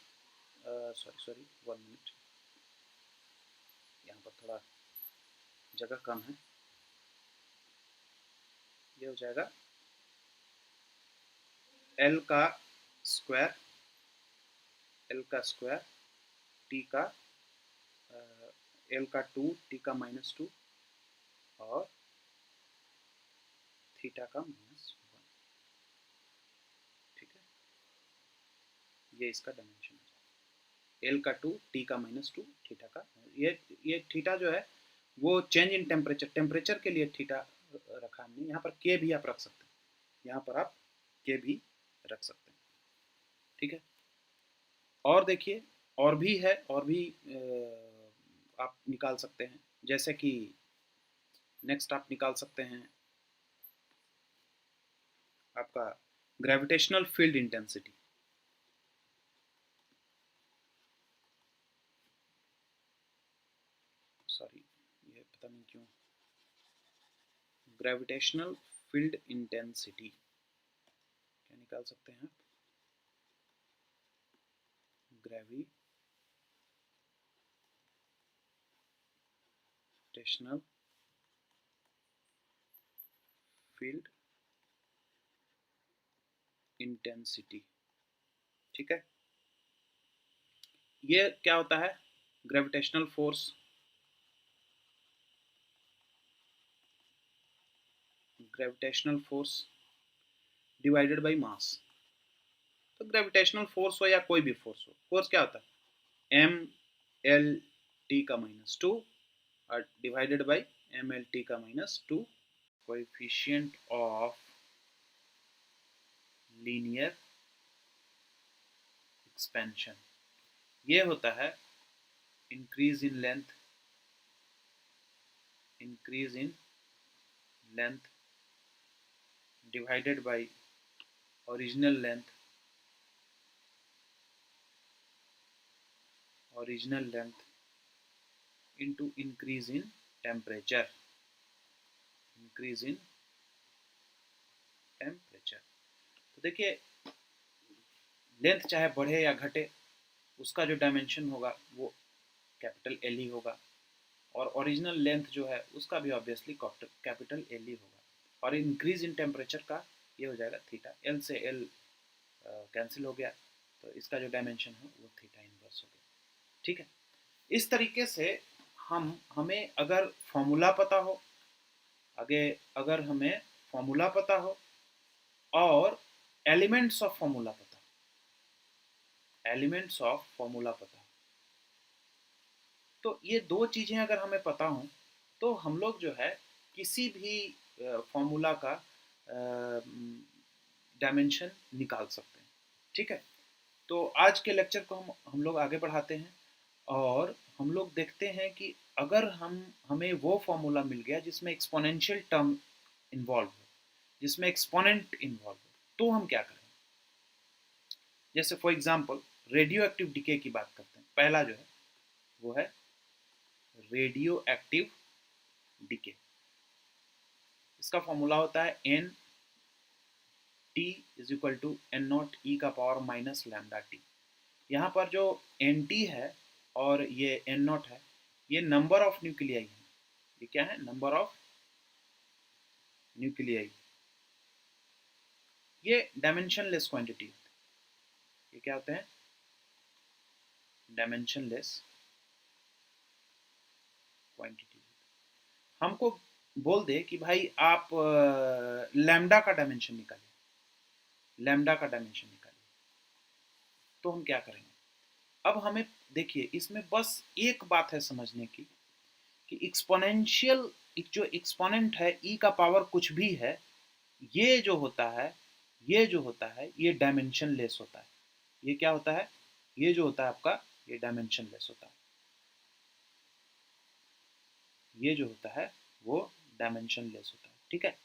सॉरी 1 मिनट, यहाँ पर थोड़ा जगह कम है, ये हो जाएगा एल का स्क्वायर, एल का स्क्वायर टी का एल का 2 टी का -2 और थीटा का -1, ठीक है। ये इसका डायमेंशन है, एल का 2 टी का -2 थीटा का, ये थीटा जो है वो चेंज इन टेम्परेचर, टेम्परेचर के लिए थीटा रखा हमने, यहाँ पर के भी आप रख सकते हैं, यहाँ पर आप के भी रख सकते हैं, ठीक है। और देखिए, और भी है, और भी आप निकाल सकते हैं, जैसे कि नेक्स्ट आप निकाल सकते हैं आपका ग्रेविटेशनल फील्ड इंटेंसिटी। सॉरी, ये पता नहीं क्यों, ग्रेविटेशनल फील्ड इंटेंसिटी क्या निकाल सकते हैं आप, ग्रेविटेशनल फील्ड इंटेंसिटी, ठीक है। ये क्या होता है, gravitational force, gravitational force divided by mass. तो ग्रेविटेशनल फोर्स हो या कोई भी फोर्स हो, फोर्स क्या होता है, एम एल टी का -2 और divided by M L T का -2, कोएफिशिएंट ऑफ लीनियर एक्सपेंशन। ये होता है increase in length, increase in length divided by original length, original length into increase in temperature, increase in temperature. तो देखिए, length चाहे बढ़े या घटे, उसका जो डायमेंशन होगा वो कैपिटल एल ही होगा, और ओरिजिनल लेंथ जो है उसका भी ऑब्वियसली कैपिटल एल ही होगा। और इंक्रीज इन टेम्परेचर का ये हो जाएगा थीटा, एल से एल कैंसिल हो गया, तो इसका जो डायमेंशन है वो थीटा इनवर्स हो गया। ठीक है, इस तरीके से हमें अगर फॉर्मूला पता हो, अगर हमें फॉर्मूला पता हो और एलिमेंट्स ऑफ फॉर्मूला पता एलिमेंट्स ऑफ फॉर्मूला पता, तो ये दो चीज़ें अगर हमें पता हो तो हम लोग जो है किसी भी फॉर्मूला का डायमेंशन निकाल सकते हैं। ठीक है, तो आज के लेक्चर को हम लोग आगे बढ़ाते हैं और हम लोग देखते हैं कि अगर हमें वो फॉर्मूला मिल गया जिसमें एक्सपोनेंशियल टर्म इन्वॉल्व हो, जिसमें एक्सपोनेंट इन्वॉल्व हो, तो हम क्या करें। जैसे for example radioactive decay की बात करते हैं। पहला जो है वो है रेडियो एक्टिव डिके। इसका फॉर्मूला होता है N T is equal to N naught E का पावर माइनस लैम्डा टी। यहाँ पर जो एन टी है और ये एन नॉट है, ये नंबर ऑफ न्यूक्लियाई है। ये क्या है? Number of nuclei. ये डायमेंशनलेस क्वांटिटी होती है। ये क्या होते हैं? Dimensionless quantity. हमको बोल दे कि भाई आप लैम्डा का डायमेंशन निकालिए, लैम्डा का डायमेंशन निकालिए, तो हम क्या करेंगे। अब हमें देखिए, इसमें बस एक बात है समझने की कि एक्सपोनेंशियल जो एक्सपोनेंट है ई का पावर कुछ भी है, ये जो होता है ये डायमेंशन लेस होता है। ये क्या होता है? ये जो होता है आपका, ये डायमेंशन लेस होता है। ये जो होता है वो डायमेंशन लेस होता है। ठीक है,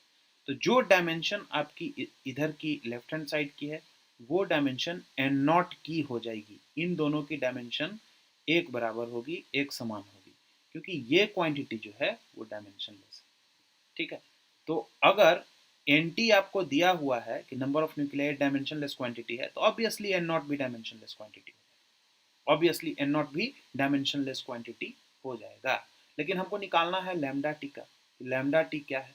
तो जो डायमेंशन आपकी इधर की लेफ्ट हैंड साइड की है वो डायमेंशन एन नॉट की हो जाएगी। इन दोनों की डायमेंशन एक बराबर होगी, एक समान होगी, क्योंकि ये क्वांटिटी जो है वो डायमेंशन लेस है। ठीक है, तो अगर एन टी आपको दिया हुआ है कि number of nuclei dimension less quantity है, तो ऑब्वियसली एन नॉट भी डायमेंशन लेस क्वांटिटी होगा। ऑब्वियसली एन नॉट भी डायमेंशन लेस क्वांटिटी हो जाएगा। लेकिन हमको निकालना है लैम्डा टी का। लैम्डा टी क्या है?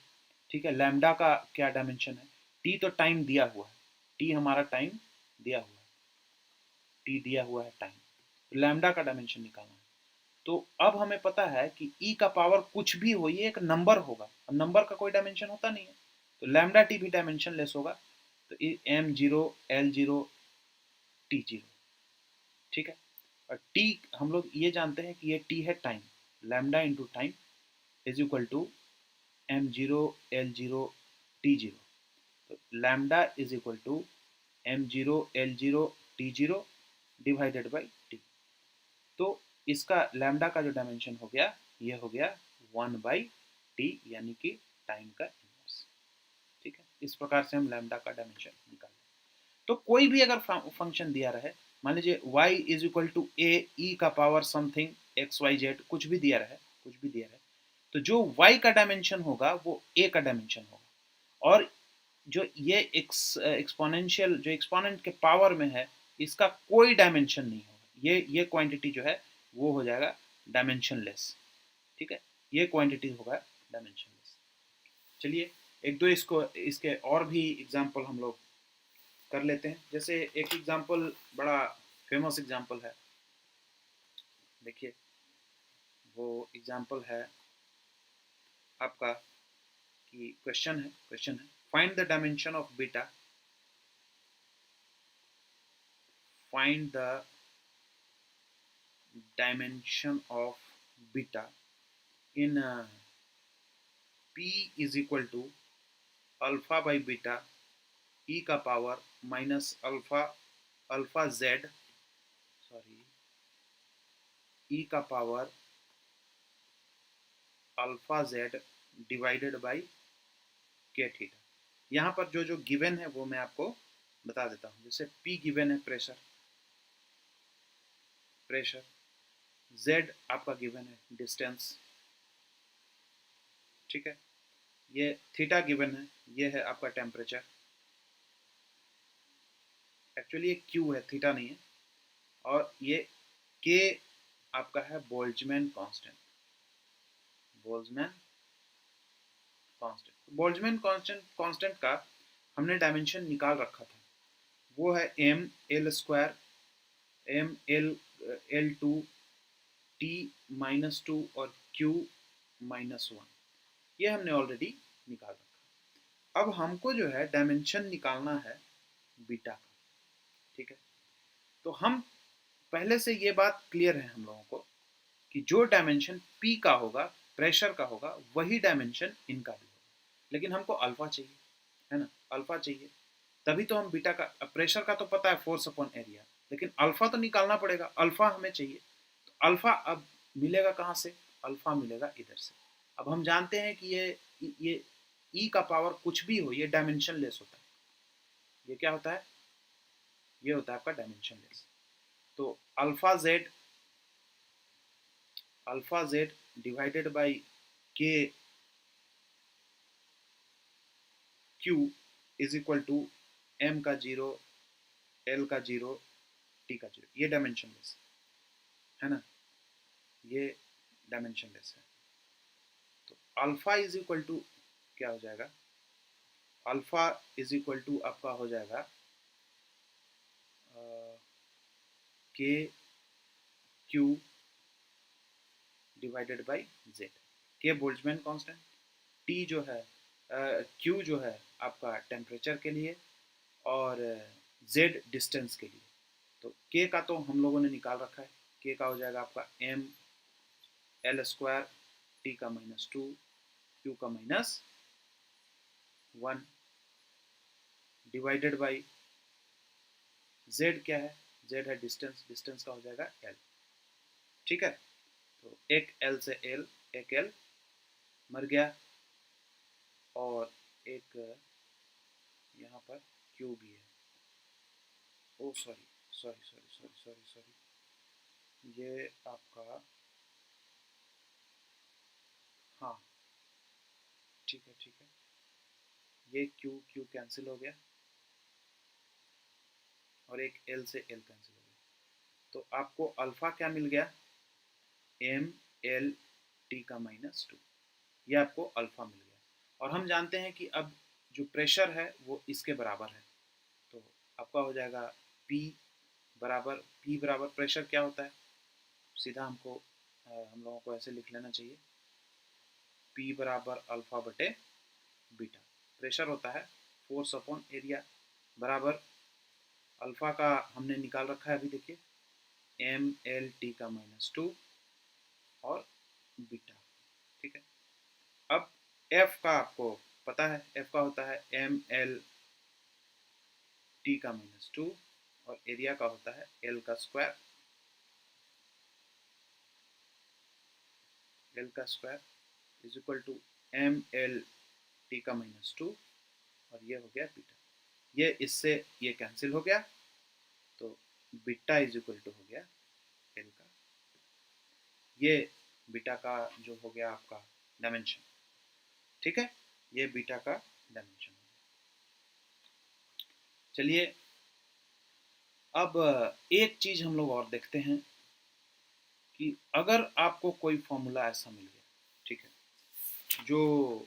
ठीक है, लैम्डा का क्या डायमेंशन है? टी तो टाइम दिया हुआ है, टी हमारा टाइम दिया हुआ है, टी दिया हुआ है टाइम, तो लैम्डा का डायमेंशन निकालना है। तो अब हमें पता है कि ई का पावर कुछ भी हो, ये एक नंबर होगा, अब नंबर का कोई डायमेंशन होता नहीं है, तो लैम्डा टी भी डायमेंशन लेस होगा। तो M zero L zero T zero. ठीक है, और टी हम लोग ये जानते हैं कि ये टी है time, lambda into time is equal to M zero L zero T zero. तो lambda is equal to M zero L zero T zero divided by T. तो इसका लैम्डा का जो डायमेंशन हो गया, ये हो गया 1/t, यानी कि टाइम का इनवर्स। ठीक है, इस प्रकार से हम लैम्डा का डायमेंशन निकाल। तो कोई भी अगर फंक्शन दिया रहे, मान लीजिए y is equal to A E का power something X Y Z, कुछ भी दिया रहे, कुछ भी दिया रहे, तो जो y का डायमेंशन होगा वो a का डायमेंशन होगा, और जो ये एक्सपोनेंशियल जो एक्सपोनेंट के पावर में है, इसका कोई डायमेंशन नहीं होगा। ये क्वांटिटी जो है वो हो जाएगा डायमेंशनलेस। ठीक है, ये क्वांटिटी होगा डायमेंशनलेस। चलिए एक दो इसको इसके और भी एग्जांपल हम लोग कर लेते हैं। जैसे एक एग्जांपल, बड़ा फेमस एग्जांपल है, देखिए वो एग्जांपल है आपका कि क्वेश्चन है find the dimension of beta, find the dimension of beta in p is equal to alpha by beta e का power minus alpha Z, sorry e का power alpha Z divided by के theta. यहाँ पर जो जो given है वो मैं आपको बता देता हूँ। जैसे p गिवन है प्रेशर, z आपका गिवन है डिस्टेंस, ठीक है, ये थीटा गिवन है, ये है आपका टेम्परेचर, एक्चुअली ये क्यू है, थीटा नहीं है, और ये के आपका है Boltzmann constant. Boltzmann constant, Boltzmann constant का हमने डायमेंशन निकाल रखा था, वो है M L square, M L L two, T -2 और क्यू -1, ये हमने ऑलरेडी निकाल रखा। अब हमको जो है डायमेंशन निकालना है बीटा का, ठीक है। तो हम पहले से ये बात क्लियर है हम लोगों को कि जो डायमेंशन पी का होगा, प्रेशर का होगा, वही डायमेंशन इनका भी होगा, लेकिन हमको अल्फा चाहिए, है ना, अल्फा चाहिए, तभी तो हम बीटा का, प्रेशर का तो पता है फोर्स अपॉन एरिया, लेकिन अल्फा तो निकालना पड़ेगा, अल्फा हमें चाहिए। तो अल्फा अब मिलेगा कहाँ से? अल्फा मिलेगा इधर से। अब हम जानते हैं कि ये ई का पावर कुछ भी हो, ये डायमेंशन लेस होता है। ये क्या होता है? ये होता है आपका डायमेंशन लेस। तो alpha Z divided by K Q is equal to M का 0, एल का 0, टी का 0, ये डायमेंशन लेस है ना, ये डायमेंशन लेस है। तो अल्फा इज इक्वल टू क्या हो जाएगा? अल्फा इज इक्वल टू आपका हो जाएगा के क्यू डिवाइडेड बाई जेड। के बोल्ट्जमैन कांस्टेंट, टी जो है, क्यू जो है आपका टेम्परेचर के लिए, और जेड डिस्टेंस के लिए। तो के का तो हम लोगों ने निकाल रखा है, के का हो जाएगा आपका एम एल स्क्वायर, टी का -2, क्यू का -1 डिवाइडेड बाई जेड क्या है? जेड है डिस्टेंस, डिस्टेंस का हो जाएगा एल, ठीक है। तो एक एल से एल, एक एल मर गया, और एक यहाँ पर क्यू भी है। Oh sorry sorry sorry sorry sorry sorry, ये आपका, हाँ ठीक है ठीक है, ये क्यू क्यू कैंसिल हो गया, और एक एल से एल कैंसिल हो गया। तो आपको अल्फा क्या मिल गया? एम एल टी का -2, ये आपको अल्फा मिल गया। और हम जानते हैं कि अब जो प्रेशर है वो इसके बराबर है, तो आपका हो जाएगा P बराबर प्रेशर क्या होता है? सीधा हमको हम लोगों को ऐसे लिख लेना चाहिए, P बराबर अल्फा बटे बीटा। प्रेशर होता है फोर्स अपॉन एरिया, बराबर अल्फा का हमने निकाल रखा है अभी, देखिए एम एल टी का -2 और बीटा, ठीक है। अब एफ का आपको पता है, एफ का होता है एम एल टी का -2, और एरिया का होता है एल का स्क्वायर, एल का square is equal to M L T का -2, और ये हो गया बीटा। ये इससे ये कैंसिल हो गया, तो बीटा इज इक्वल टू हो गया एल का, ये बीटा का जो हो गया आपका डायमेंशन, ठीक है, ये बीटा का डायमेंशन। चलिए अब एक चीज हम लोग और देखते हैं कि अगर आपको कोई फॉर्मूला ऐसा मिल गया, ठीक है, जो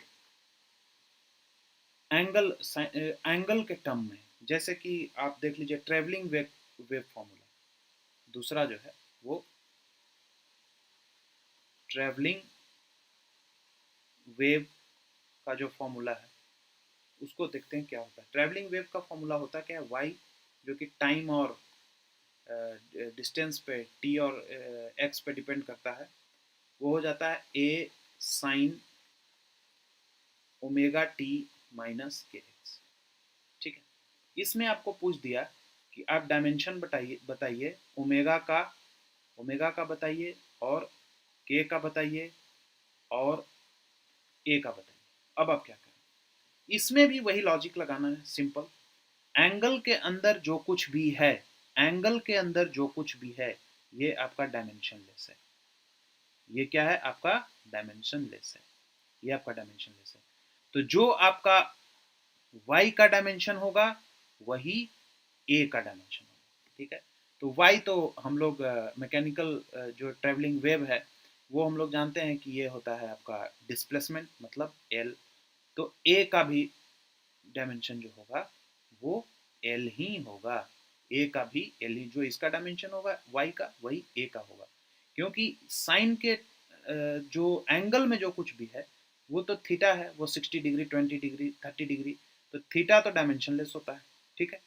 एंगल के टर्म में, जैसे कि आप देख लीजिए ट्रेवलिंग वेव फॉर्मूला, दूसरा जो है वो ट्रेवलिंग वेव का जो फॉर्मूला है उसको देखते हैं क्या होता है। ट्रेवलिंग वेव का फॉर्मूला होता क्या है? वाई, जो कि टाइम और डिस्टेंस पे, टी और एक्स पे डिपेंड करता है, वो हो जाता है ए साइन ओमेगा टी माइनस के एक्स, ठीक है। इसमें आपको पूछ दिया कि आप डायमेंशन बताइए ओमेगा का बताइए, और के का बताइए, और ए का बताइए। अब आप क्या करें? इसमें भी वही लॉजिक लगाना है, सिंपल। एंगल के अंदर जो कुछ भी है, एंगल के अंदर जो कुछ भी है, ये आपका डायमेंशन लेस है। ये क्या है? आपका डायमेंशन लेस है, ये आपका डायमेंशन लेस है। तो जो आपका y का डायमेंशन होगा वही ए का डायमेंशन होगा, ठीक है। तो वाई तो हम लोग मैकेनिकल जो ट्रेवलिंग वेव है वो हम लोग जानते हैं कि ये होता है आपका डिस्प्लेसमेंट मतलब एल। तो ए का भी डायमेंशन जो होगा वो एल ही होगा। ए का भी एल ही, जो इसका डायमेंशन होगा वाई का वही ए का होगा, क्योंकि साइन के जो एंगल में जो कुछ भी है वो तो थीटा है, वो 60 डिग्री 20 डिग्री 30 डिग्री, तो थीटा तो डायमेंशनलेस होता है, ठीक है।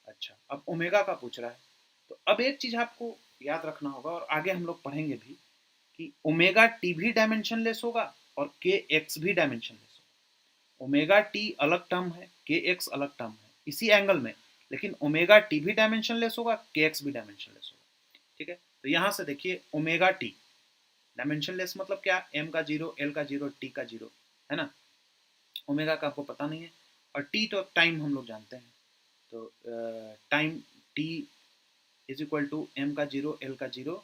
अच्छा, अब ओमेगा का पूछ रहा है, तो अब एक चीज आपको याद रखना होगा और आगे हम लोग पढ़ेंगे भी कि ओमेगा टी भी डायमेंशनलेस होगा और के एक्स भी डायमेंशनलेस होगा। ओमेगा टी अलग टर्म है, के एक्स अलग टर्म है इसी एंगल में, लेकिन ओमेगा टी भी डायमेंशनलेस होगा, के एक्स भी डायमेंशनलेस होगा, ठीक है। तो यहां से देखिए ओमेगा टी डायमेंशनलेस मतलब क्या, एम का जीरो, एल का जीरो, टी का जीरो, है ना। ओमेगा का आपको पता नहीं है, और टी तो टाइम हम लोग जानते हैं, तो time T is equal to M का जीरो, एल का जीरो,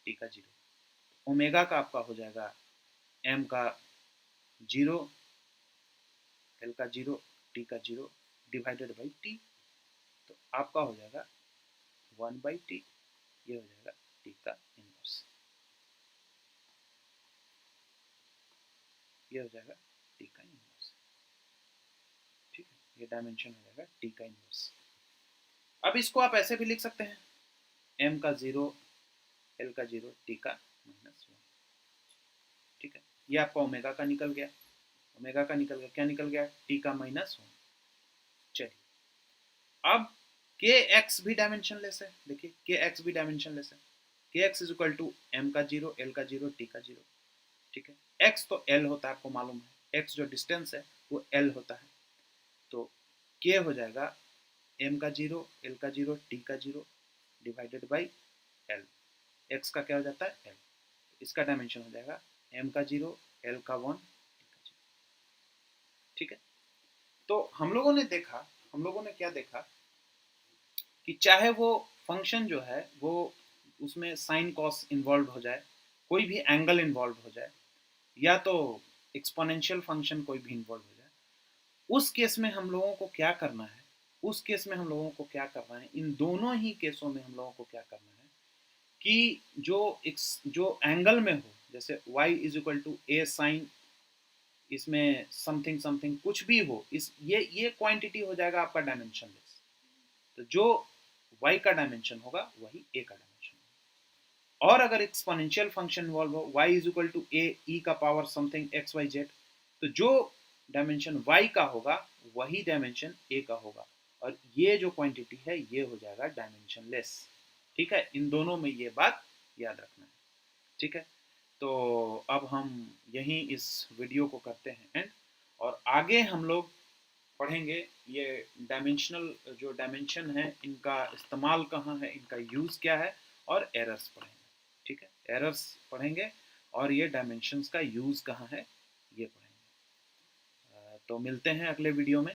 टी का जीरो। ओमेगा का आपका हो जाएगा एम का जीरो, एल का जीरो, टी का जीरो डिवाइडेड बाई टी, तो आपका हो जाएगा 1/t, ये हो जाएगा टी का इनवर्स, ये हो जाएगा टी का इनवर्स, ठीक है। ये डायमेंशन हो जाएगा टी का इनवर्स। अब इसको आप ऐसे भी लिख सकते हैं, एम का जीरो, एल का जीरो, टी का -1, ठीक है। ये आपका ओमेगा का निकल गया, ओमेगा का निकल गया, क्या निकल गया, टी का -1। चलिए, अब के एक्स भी डायमेंशनलेस है, देखिए के एक्स भी डायमेंशनलेस है, K X is equal to M का जीरो, एल का जीरो, टी का जीरो, ठीक है। एक्स तो एल होता है, आपको मालूम है, एक्स जो डिस्टेंस है वो एल होता है, तो के हो जाएगा एम का जीरो, एल का जीरो, टी का zero divided by L. X का क्या हो जाता है एल, इसका डायमेंशन हो जाएगा एम का जीरो, एल का 1, टी का जीरो, ठीक है। तो हम लोगों ने देखा, हम लोगों ने क्या देखा कि चाहे वो फंक्शन जो है वो उसमें साइन कॉस इन्वॉल्व हो जाए, कोई भी एंगल इन्वॉल्व हो जाए, या तो एक्सपोनेंशियल फंक्शन कोई भी इन्वॉल्व हो जाए, उस केस में हम लोगों को क्या करना है, उस केस में हम लोगों को क्या करना है, इन दोनों ही केसों में हम लोगों को क्या करना है कि जो एंगल में हो, जैसे y is equal to A sine, इसमें समथिंग समथिंग कुछ भी हो, इस ये क्वांटिटी हो जाएगा आपका डायमेंशनलेस। तो जो y का डायमेंशन होगा वही a का डायमेंशन होगा। और अगर एक्सपोनेंशियल फंक्शन इन्वॉल्व हो, y is equal to A E का power something X Y Z, तो जो डायमेंशन y का होगा वही डायमेंशन a का होगा, और ये जो क्वांटिटी है ये हो जाएगा डायमेंशनलेस, ठीक है। इन दोनों में ये बात याद रखना है, ठीक है। तो अब हम यहीं इस वीडियो को करते हैं एंड, और आगे हम लोग पढ़ेंगे ये डायमेंशनल जो डायमेंशन है इनका इस्तेमाल कहाँ है, इनका यूज़ क्या है, और एरर्स पढ़ेंगे, ठीक है। एरर्स पढ़ेंगे और ये डायमेंशंस का यूज़ कहाँ है ये पढ़ेंगे। तो मिलते हैं अगले वीडियो में।